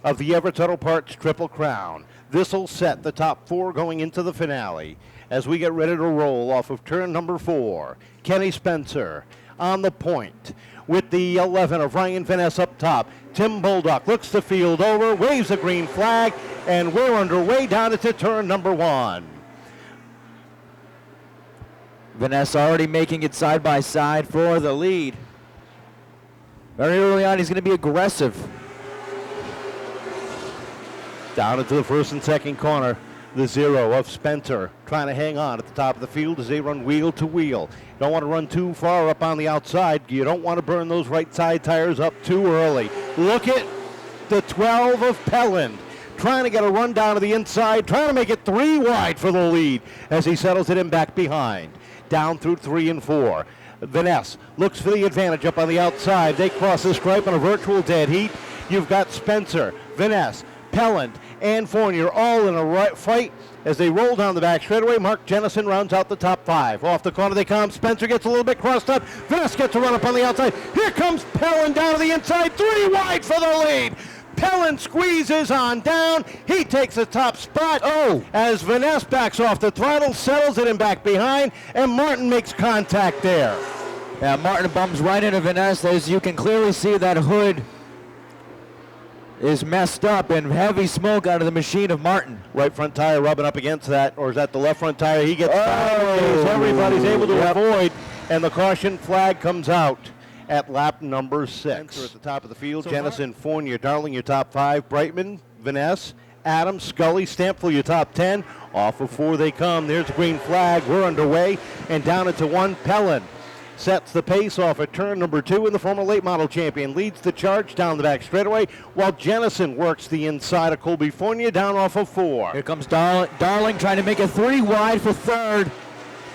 of the Everetts Auto Parts Triple Crown. This will set the top 4 going into the finale as we get ready to roll off of turn number 4. Kenny Spencer on the point with the 11 of Ryan Van Ness up top. Tim Bolduc looks the field over, waves a green flag, and we're underway down into turn number 1. Van Ness already making it side by side for the lead. Very early on, he's going to be aggressive. Down into the first and second corner, the 0 of Spencer trying to hang on at the top of the field as they run wheel to wheel. You don't want to run too far up on the outside. You don't want to burn those right side tires up too early. Look at the 12 of Pelland trying to get a run down to the inside, trying to make it 3 wide for the lead as he settles it in back behind. Down through 3 and 4. Van Ness looks for the advantage up on the outside. They cross the stripe in a virtual dead heat. You've got Spencer, Van Ness, Pelland, and Fournier all in a fight as they roll down the back straightaway. Mark Jennison rounds out the top 5. Off the corner they come. Spencer gets a little bit crossed up. Van Ness gets a run up on the outside. Here comes Pelland down to the inside. 3 wide for the lead. Pelland squeezes on down. He takes the top spot. As Van Ness backs off the throttle, settles it in back behind, and Martin makes contact there. Yeah, Martin bumps right into Van Ness. As you can clearly see, that hood is messed up and heavy smoke out of the machine of Martin. Right front tire rubbing up against that, or is that the left front tire? He gets sideways. Everybody's able to avoid, and the caution flag comes out at lap number 6. At the top of the field, so Jennison, Fournier, Darling, your top 5. Brightman, Van Ness, Adams, Scully, Stampfel, your top 10. Off of 4 they come. There's a green flag. We're underway, and down into 1. Pelland sets the pace off at turn number 2, and the former late model champion leads the charge down the back straightaway, while Jennison works the inside of Colby Fournier down off of 4. Here comes Darling trying to make it 3 wide for third.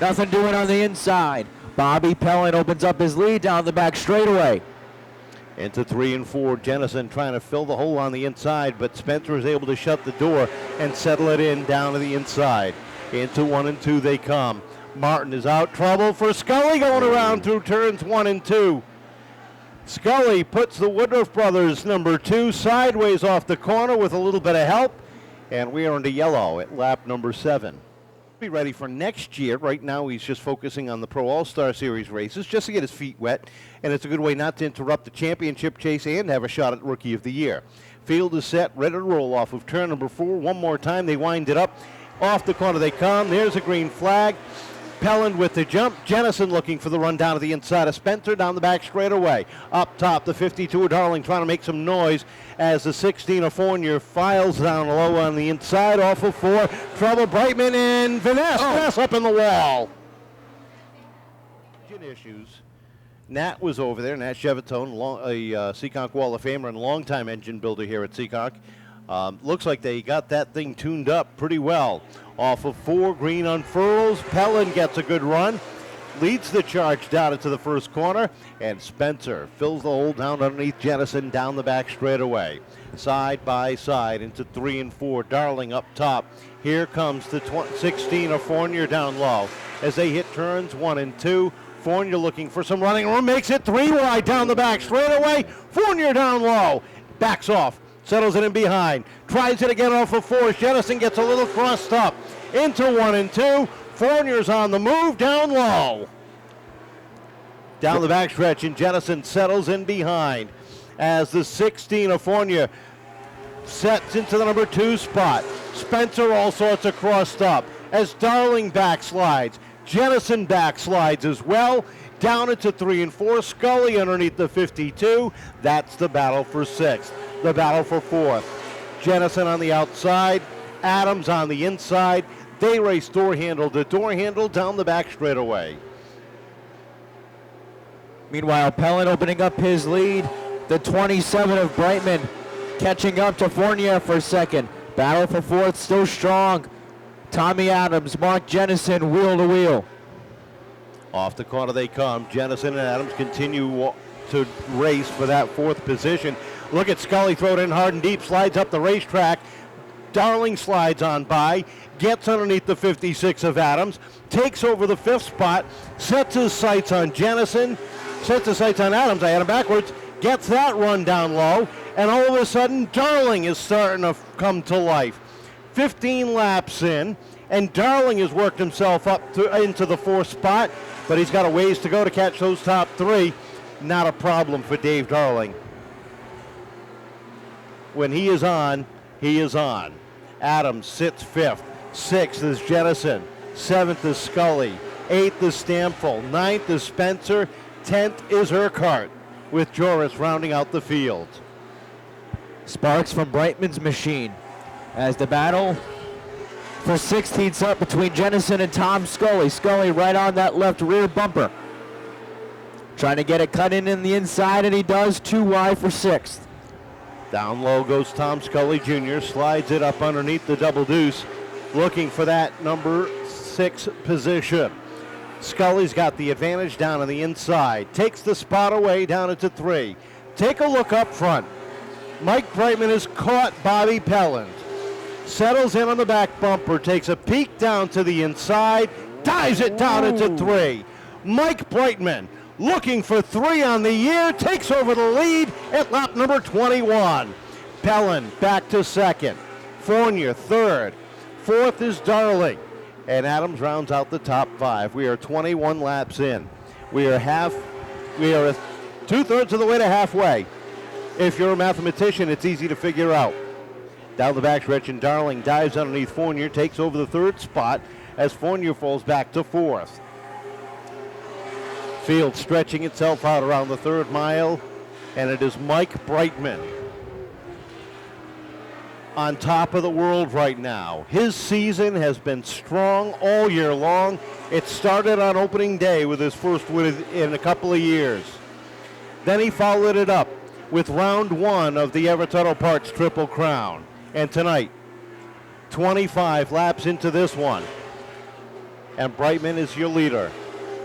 Nothing doing on the inside. Bobby Pelland opens up his lead down the back straightaway. Into 3 and 4, Jennison trying to fill the hole on the inside, but Spencer is able to shut the door and settle it in down to the inside. Into 1 and 2 they come. Martin is out. Trouble for Scully going around through turns 1 and 2. Scully puts the Woodruff brothers number 2 sideways off the corner with a little bit of help, and we are into yellow at lap number 7. Be ready for next year. Right now he's just focusing on the Pro All-Star Series races just to get his feet wet, and it's a good way not to interrupt the championship chase and have a shot at Rookie of the Year. Field is set, ready to roll off of turn number 4. One more time, they wind it up. Off the corner they come. There's a green flag. Pelland with the jump. Jennison looking for the run down to the inside of Spencer, down the back straightaway. Up top, the 52 of Darling trying to make some noise as the 16 of Fournier files down low on the inside. Off of 4. Trouble, Brightman and Van Ness. Van Ness up in the wall. Issues. Nat was over there. Nat Chevatone, a Seekonk Wall of Famer and longtime engine builder here at Seekonk. Looks like they got that thing tuned up pretty well. Off of 4, green unfurls. Pelland gets a good run. Leads the charge down into the first corner. And Spencer fills the hole down underneath Jennison down the back straightaway. Side by side into 3 and 4. Darling up top. Here comes the 16 of Fournier down low. As they hit turns 1 and 2. Fournier looking for some running room. Makes it 3 wide down the back straightaway. Fournier down low. Backs off. Settles it in behind. Tries it again off of 4. Jennison gets a little crossed up. Into 1 and 2. Fournier's on the move down low. Down the backstretch, and Jennison settles in behind as the 16 of Fournier sets into the number 2 spot. Spencer all sorts of crossed up as Darling backslides. Jennison backslides as well. Down into 3 and 4. Scully underneath the 52. That's the battle for 6th. The battle for 4th. Jennison on the outside. Adams on the inside. They race door handle to door handle down the back straightaway. Meanwhile, Pelland opening up his lead. The 27 of Brightman catching up to Fournier for second. Battle for 4th still strong. Tommy Adams, Mark Jennison, wheel to wheel. Off the corner they come. Jennison and Adams continue to race for that 4th position. Look at Scully, throw it in hard and deep, slides up the racetrack. Darling slides on by, gets underneath the 56 of Adams, takes over the 5th spot, sets his sights on Jennison, sets his sights on Adams. I had him backwards. gets that run down low, and all of a sudden, Darling is starting to come to life. 15 laps in, and Darling has worked himself up into the 4th spot, but he's got a ways to go to catch those top 3. Not a problem for Dave Darling. When he is on, he is on. Adams sits 5th. 6th is Jennison. 7th is Scully. 8th is Stamfel. 9th is Spencer. 10th is Urquhart, with Joris rounding out the field. Sparks from Brightman's machine as the battle for 6th heats up between Jennison and Tom Scully. Scully right on that left rear bumper. Trying to get it cut in the inside, and he does. Too wide for 6th. Down low goes Tom Scully Jr., slides it up underneath the double deuce, looking for that number 6 position. Scully's got the advantage down on the inside, takes the spot away down into 3. Take a look up front. Mike Brightman has caught Bobby Pelland. Settles in on the back bumper, takes a peek down to the inside, dives it down into 3. Mike Brightman, looking for 3 on the year, takes over the lead at lap number 21. Pelland back to 2nd. Fournier 3rd. 4th is Darling. And Adams rounds out the top 5. We are 21 laps in. We are 2/3 of the way to halfway. If you're a mathematician, it's easy to figure out. Down the backstretch, and Darling dives underneath Fournier, takes over the 3rd spot as Fournier falls back to 4th. Field stretching itself out around the 3rd mile, and it is Mike Brightman on top of the world right now. His season has been strong all year long. It started on opening day with his first win in a couple of years. Then he followed it up with round 1 of the Everetts Auto Parts Triple Crown. And tonight, 25 laps into this one, and Brightman is your leader.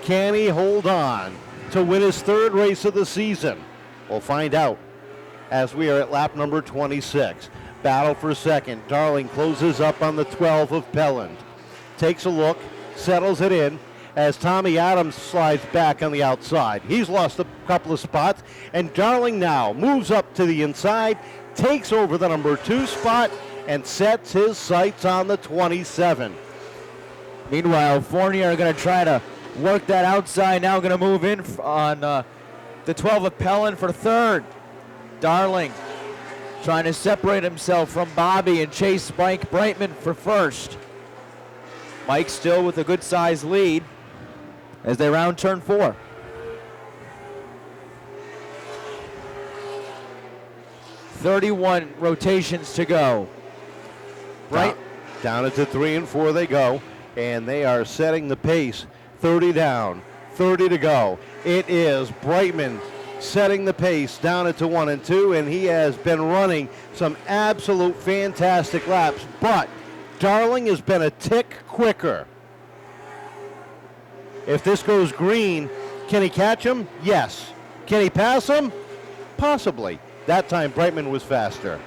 Can he hold on to win his 3rd race of the season? We'll find out as we are at lap number 26. Battle for 2nd. Darling closes up on the 12 of Pelland. Takes a look, settles it in as Tommy Adams slides back on the outside. He's lost a couple of spots, and Darling now moves up to the inside, takes over the number 2 spot, and sets his sights on the 27. Meanwhile, Fournier are going to try to work that outside. Now going to move in on the 12 of Pelland for 3rd. Darling trying to separate himself from Bobby and chase Mike Brightman for 1st. Mike still with a good-sized lead as they round turn 4. .31 rotations to go. Down into 3 and 4 they go, and they are setting the pace. 30 down, 30 to go. It is Brightman setting the pace down into 1 and 2, and he has been running some absolute fantastic laps, but Darling has been a tick quicker. If this goes green, can he catch him? Yes. Can he pass him? Possibly. That time Brightman was faster.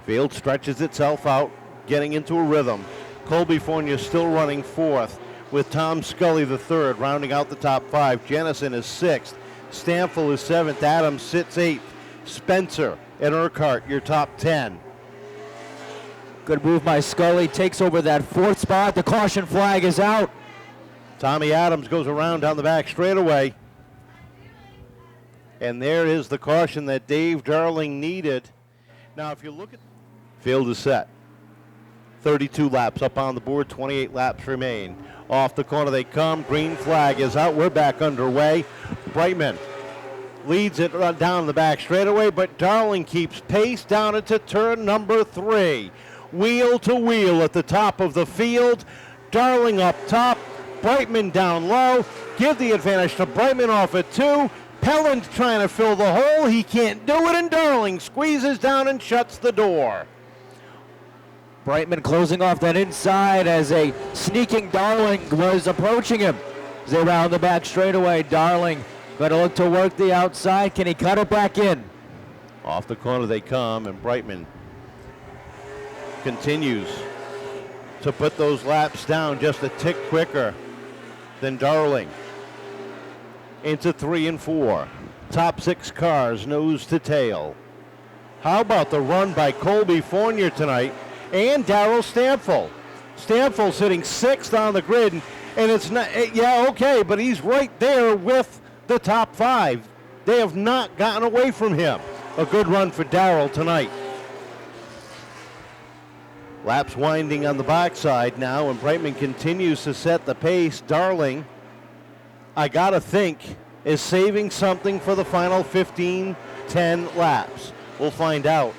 Field stretches itself out, getting into a rhythm. Colby Fournier still running 4th, with Tom Scully the 3rd, rounding out the top 5. Jennison is 6th. Stamfel is 7th. Adams sits 8th. Spencer and Urquhart, your top 10. Good move by Scully. Takes over that 4th spot. The caution flag is out. Tommy Adams goes around down the back straightaway. And there is the caution that Dave Darling needed. Now, if you look at field is set. 32 laps up on the board. 28 laps remain. Off the corner they come. Green flag is out. We're back underway. Brightman leads it down the back straightaway, but Darling keeps pace down into turn number 3. Wheel to wheel at the top of the field. Darling up top. Brightman down low. Give the advantage to Brightman off at 2. Pelland trying to fill the hole. He can't do it, and Darling squeezes down and shuts the door. Brightman closing off that inside as a sneaking Darling was approaching him. As they round the back straightaway, Darling going to look to work the outside. Can he cut it back in? Off the corner they come, and Brightman continues to put those laps down just a tick quicker than Darling. into 3 and 4. Top 6 cars nose to tail. How about the run by Colby Fournier tonight and Darrell Stampfel? Stampfel sitting 6th on the grid, and it's not, yeah, okay, but he's right there with the top 5. They have not gotten away from him. A good run for Darrell tonight. Laps winding on the backside now, and Brightman continues to set the pace. Darling, I gotta think, is saving something for the final 15, 10 laps. We'll find out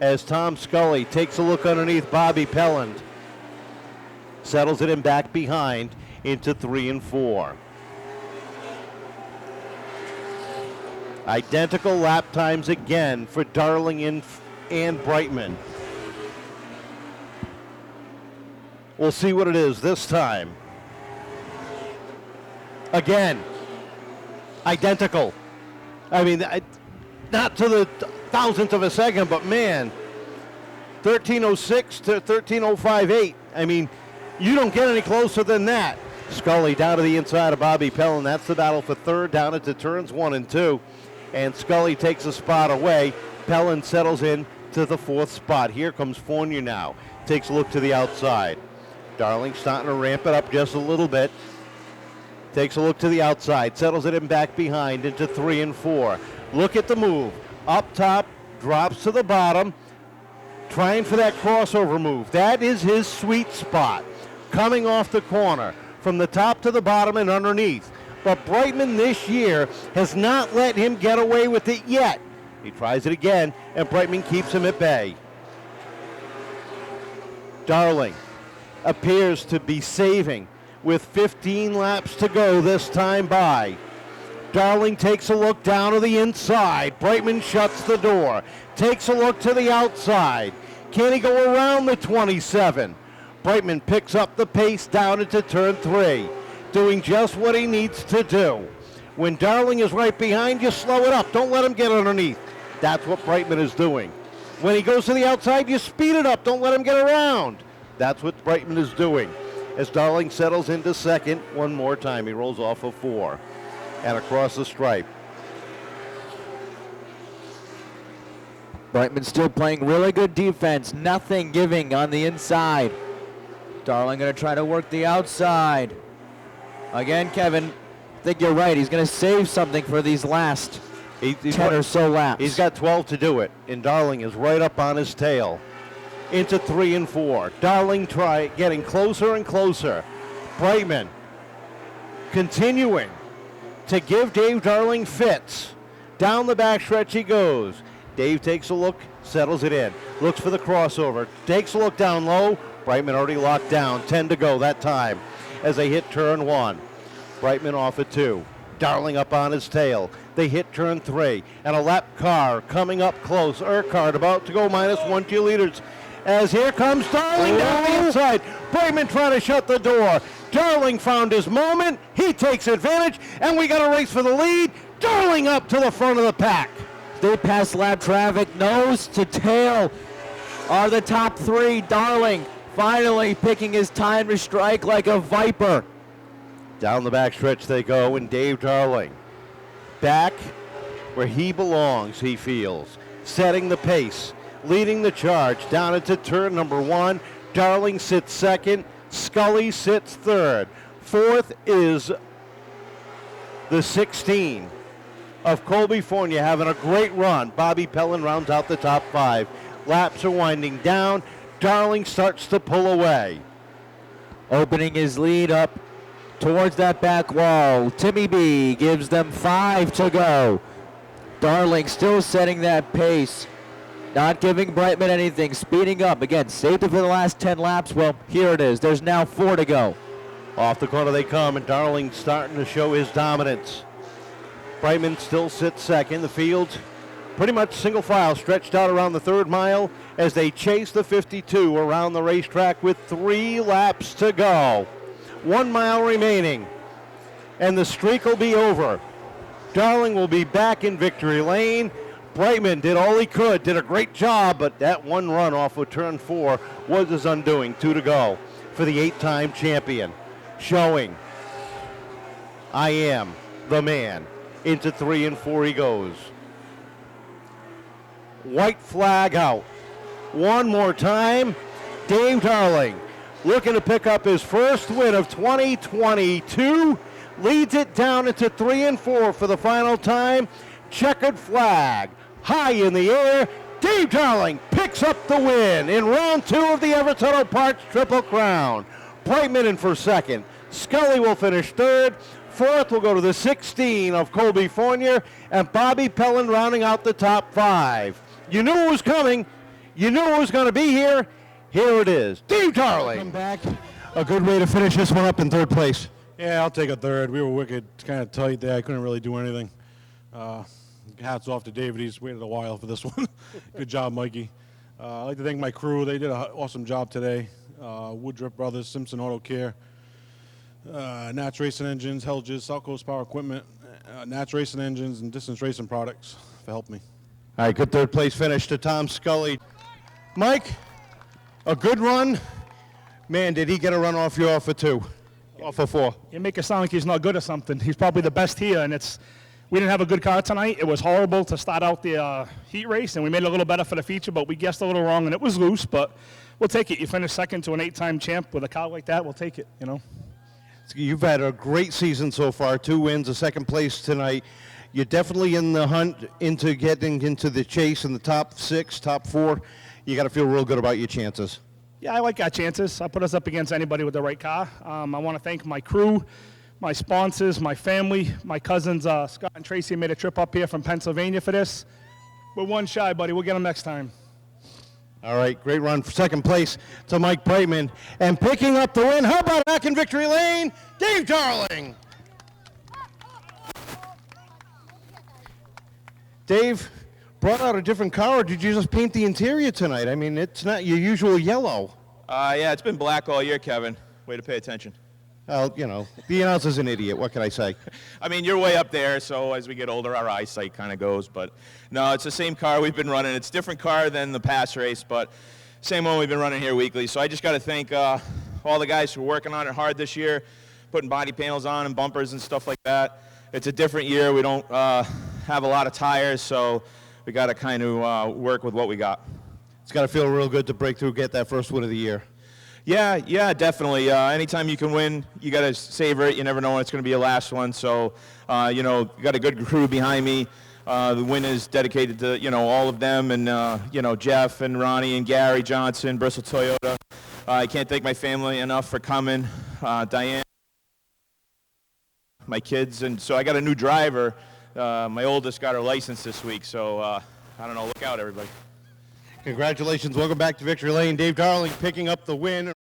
as Tom Scully takes a look underneath Bobby Pelland. Settles it in back behind into 3 and 4. Identical lap times again for Darling and Brightman. We'll see what it is this time. Again, identical. I mean, not to the thousandth of a second, but man, 13:06 to 13:058. I mean, you don't get any closer than that. Scully down to the inside of Bobby Pelland. That's the battle for third down into turns 1 and 2. And Scully takes a spot away. Pelland settles in to the 4th spot. Here comes Fournier now. Takes a look to the outside. Darling starting to ramp it up just a little bit. Takes a look to the outside. Settles it in back behind into 3 and 4. Look at the move. Up top, drops to the bottom. Trying for that crossover move. That is his sweet spot. Coming off the corner. From the top to the bottom and underneath. But Brightman this year has not let him get away with it yet. He tries it again, and Brightman keeps him at bay. Darling appears to be saving with 15 laps to go this time by. Darling takes a look down to the inside. Brightman shuts the door. Takes a look to the outside. Can he go around the 27? Brightman picks up the pace down into turn 3, doing just what he needs to do. When Darling is right behind you, slow it up. Don't let him get underneath. That's what Brightman is doing. When he goes to the outside, you speed it up. Don't let him get around. That's what Brightman is doing. As Darling settles into second, one more time, he rolls off of 4 and across the stripe. Brightman still playing really good defense. Nothing giving on the inside. Darling going to try to work the outside. Again, Kevin, I think you're right. He's going to save something for these last 10 or so laps. He's got 12 to do it, and Darling is right up on his tail. Into 3 and 4. Darling getting closer and closer. Brightman continuing to give Dave Darling fits. Down the backstretch he goes. Dave takes a look, settles it in. Looks for the crossover. Takes a look down low. Brightman already locked down. 10 to go that time as they hit turn 1. Brightman off at 2. Darling up on his tail. They hit turn 3. And a lap car coming up close. Urquhart about to go minus 1 2 liters. As here comes Darling down the inside. Brightman trying to shut the door. Darling found his moment. He takes advantage, and we got a race for the lead. Darling up to the front of the pack. They pass lap traffic. Nose to tail are the top 3. Darling finally picking his time to strike like a viper. Down the backstretch they go, and Dave Darling back where he belongs, he feels. Setting the pace. Leading the charge down into turn number 1. Darling sits second. Scully sits third. Fourth is the 16 of Colby Fournier having a great run. Bobby Pelland rounds out the top 5. Laps are winding down. Darling starts to pull away. Opening his lead up towards that back wall. Timmy B gives them 5 to go. Darling still setting that pace. Not giving Brightman anything, speeding up. Again, saved it for the last 10 laps. Well, here it is. There's now 4 to go. Off the corner they come, and Darling starting to show his dominance. Brightman still sits second. The field pretty much single file stretched out around the 3rd mile as they chase the 52 around the racetrack with 3 laps to go. 1 mile remaining, and the streak will be over. Darling will be back in victory lane. Brightman did all he could, did a great job, but that one run off of turn 4 was his undoing. 2 to go for the 8-time champion. Showing I am the man. Into 3 and 4 he goes. White flag out. One more time. Dave Darling looking to pick up his first win of 2022. Leads it down into 3 and 4 for the final time. Checkered flag high in the air. Dave Darling picks up the win in round 2 of the Everetts Auto Parts Triple Crown. Brightman in for second. Scully will finish third. Fourth will go to the 16 of Colby Fournier, and Bobby Pellin rounding out the top 5. You knew it was coming. You knew it was going to be here. Here it is. Dave Darling. Come back. A good way to finish this one up in third place. Yeah, I'll take a third. We were wicked, kind of tight there. I couldn't really do anything. Hats off to David. He's waited a while for this one. Good job, Mikey. I'd like to thank my crew. They did an awesome job today. Woodruff Brothers, Simpson Auto Care, Nats Racing Engines, Helges, South Coast Power Equipment, Nats Racing Engines, and Distance Racing Products for helping me. All right, good third place finish to Tom Scully. Mike, a good run. Man, did he get a run off you off of 2? Off of 4? You make it sound like he's not good at something. He's probably the best here, and we didn't have a good car tonight. It was horrible to start out the heat race, and we made it a little better for the feature, but we guessed a little wrong, and it was loose, but we'll take it. You finish second to an 8-time champ with a car like that, we'll take it, you know. You've had a great season so far, 2 wins, a second place tonight. You're definitely in the hunt into getting into the chase in the top 6, top 4. You got to feel real good about your chances. Yeah, I like our chances. I put us up against anybody with the right car. I want to thank my crew, my sponsors, my family, my cousins Scott and Tracy made a trip up here from Pennsylvania for this. We're one shy, buddy. We'll get them next time. All right, great run for second place to Mike Brightman. And picking up the win, how about back in victory lane, Dave Darling. Dave, brought out a different car, or did you just paint the interior tonight? I mean, it's not your usual yellow. Yeah, it's been black all year, Kevin. Way to pay attention. Well, you know, the announcer's an idiot. What can I say? I mean, you're way up there, so as we get older, our eyesight kind of goes. But no, it's the same car we've been running. It's a different car than the past race, but same one we've been running here weekly. So I just got to thank all the guys who are working on it hard this year, putting body panels on and bumpers and stuff like that. It's a different year. We don't have a lot of tires, so we got to kind of work with what we got. It's got to feel real good to break through, get that first win of the year. Yeah, definitely. Anytime you can win, you got to savor it. You never know when it's going to be your last one. So, you got a good crew behind me. The win is dedicated to, all of them and, Jeff and Ronnie and Gary Johnson, Bristol Toyota. I can't thank my family enough for coming. Diane, my kids. And so I got a new driver. My oldest got her license this week. So, I don't know. Look out, everybody. Congratulations. Welcome back to Victory Lane. Dave Darling picking up the win.